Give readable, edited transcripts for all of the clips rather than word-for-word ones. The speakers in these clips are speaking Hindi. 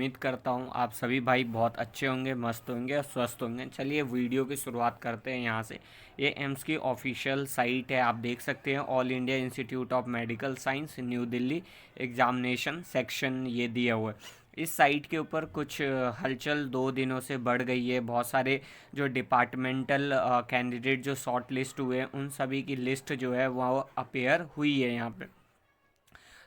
उम्मीद करता हूँ आप सभी भाई बहुत अच्छे होंगे, मस्त होंगे और स्वस्थ होंगे। चलिए वीडियो की शुरुआत करते हैं यहाँ से। ये एम्स की ऑफिशियल साइट है, आप देख सकते हैं, all India institute of medical science new Delhi examination section ये दिया हुआ है। इस साइट के ऊपर कुछ हलचल 2 दिनों से बढ़ गई है। बहुत सारे जो डिपार्टमेंटल कैंडिडेट जो शॉर्ट लिस्ट हुए हैं उन सभी की लिस्ट जो है वो अपेयर हुई है यहाँ पे।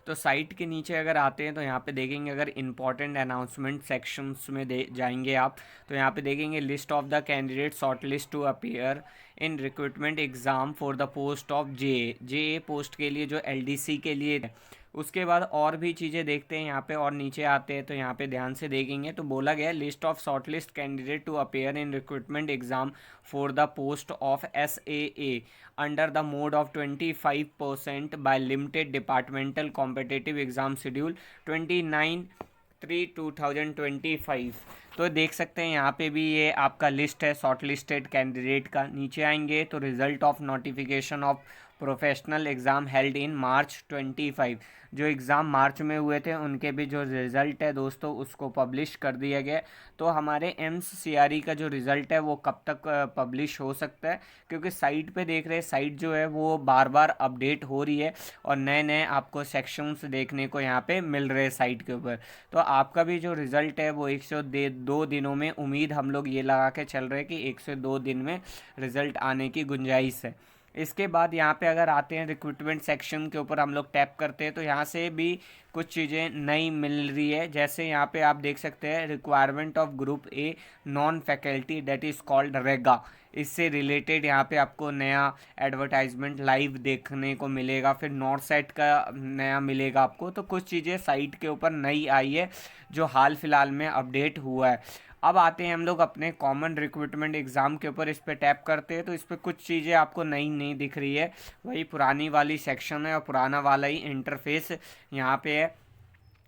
तो साइट के नीचे अगर आते हैं तो यहाँ पे देखेंगे, अगर इंपॉर्टेंट अनाउंसमेंट सेक्शंस में दे जाएंगे आप तो यहाँ पे देखेंगे list of the candidate shortlist to appear in recruitment exam for the post of J post के लिए जो एलडीसी के लिए है। उसके बाद और भी चीज़ें देखते हैं यहाँ पे और नीचे आते हैं तो यहाँ पे ध्यान से देखेंगे तो बोला गया list of shortlist candidate to appear in recruitment exam for the post of SAA under the mode of 25% by limited departmental competitive exam schedule 29/3/2025। तो देख सकते हैं यहाँ पे भी ये आपका लिस्ट है शॉर्ट लिस्टेड कैंडिडेट का। नीचे आएंगे तो result of notification of professional exam held in March 25, जो एग्ज़ाम मार्च में हुए थे उनके भी जो रिज़ल्ट है दोस्तों उसको पब्लिश कर दिया गया। तो हमारे एम्स CRE का जो रिज़ल्ट है वो कब तक पब्लिश हो सकता है, क्योंकि साइट पे देख रहे हैं साइट जो है वो बार बार अपडेट हो रही है और नए नए आपको सेक्शंस देखने को यहाँ पे मिल रहे हैं साइट के ऊपर। तो आपका भी जो रिज़ल्ट है वो 102 दिनों में, उम्मीद हम लोग ये लगा के चल रहे हैं कि 102 दिन में रिज़ल्ट आने की गुंजाइश है। इसके बाद यहाँ पे अगर आते हैं रिक्रूटमेंट सेक्शन के ऊपर हम लोग टैप करते हैं तो यहाँ से भी कुछ चीज़ें नई मिल रही है। जैसे यहाँ पे आप देख सकते हैं requirement of group A non faculty that is called रेगा, इससे रिलेटेड यहाँ पे आपको नया एडवर्टाइजमेंट लाइव देखने को मिलेगा। फिर नॉर्थ साइड का नया मिलेगा आपको। तो कुछ चीज़ें साइट के ऊपर नई आई है जो हाल फिलहाल में अपडेट हुआ है। अब आते हैं हम लोग अपने कॉमन रिक्रूटमेंट एग्ज़ाम के ऊपर, इस पर टैप करते हैं तो इस पर कुछ चीज़ें आपको नई नहीं दिख रही है, वही पुरानी वाली सेक्शन है और पुराना वाला ही इंटरफेस यहाँ पे है।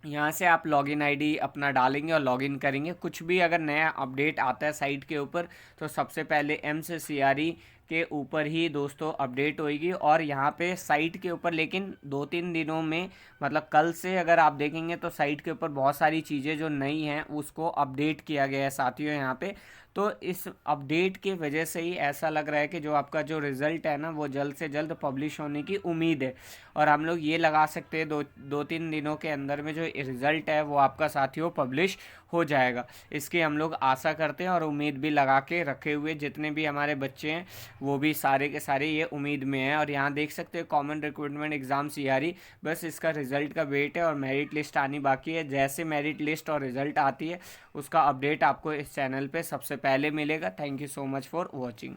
यहाँ से आप लॉगिन आईडी अपना डालेंगे और लॉगिन करेंगे। कुछ भी अगर नया अपडेट आता है साइट के ऊपर तो सबसे पहले एम्स CRE के ऊपर ही दोस्तों अपडेट होएगी। और यहाँ पे साइट के ऊपर लेकिन 2-3 दिनों में, मतलब कल से अगर आप देखेंगे तो साइट के ऊपर बहुत सारी चीज़ें जो नई हैं उसको अपडेट किया गया है साथियों यहाँ पे। तो इस अपडेट की वजह से ही ऐसा लग रहा है कि जो आपका जो रिज़ल्ट है ना वो जल्द से जल्द पब्लिश होने की उम्मीद है। और हम लोग ये लगा सकते हैं 2-3 दिनों के अंदर में जो रिज़ल्ट है वो आपका साथियों पब्लिश हो जाएगा। इसकी हम लोग आशा करते हैं और उम्मीद भी लगा के रखे हुए जितने भी हमारे बच्चे हैं वो भी सारे के सारे ये उम्मीद में हैं। और यहाँ देख सकते हैं कॉमन रिक्रूटमेंट एग्ज़ाम CRE, बस इसका रिज़ल्ट का वेट है और मेरिट लिस्ट आनी बाकी है। जैसे मेरिट लिस्ट और रिज़ल्ट आती है उसका अपडेट आपको इस चैनल पे सबसे पहले मिलेगा। Thank you so much for watching.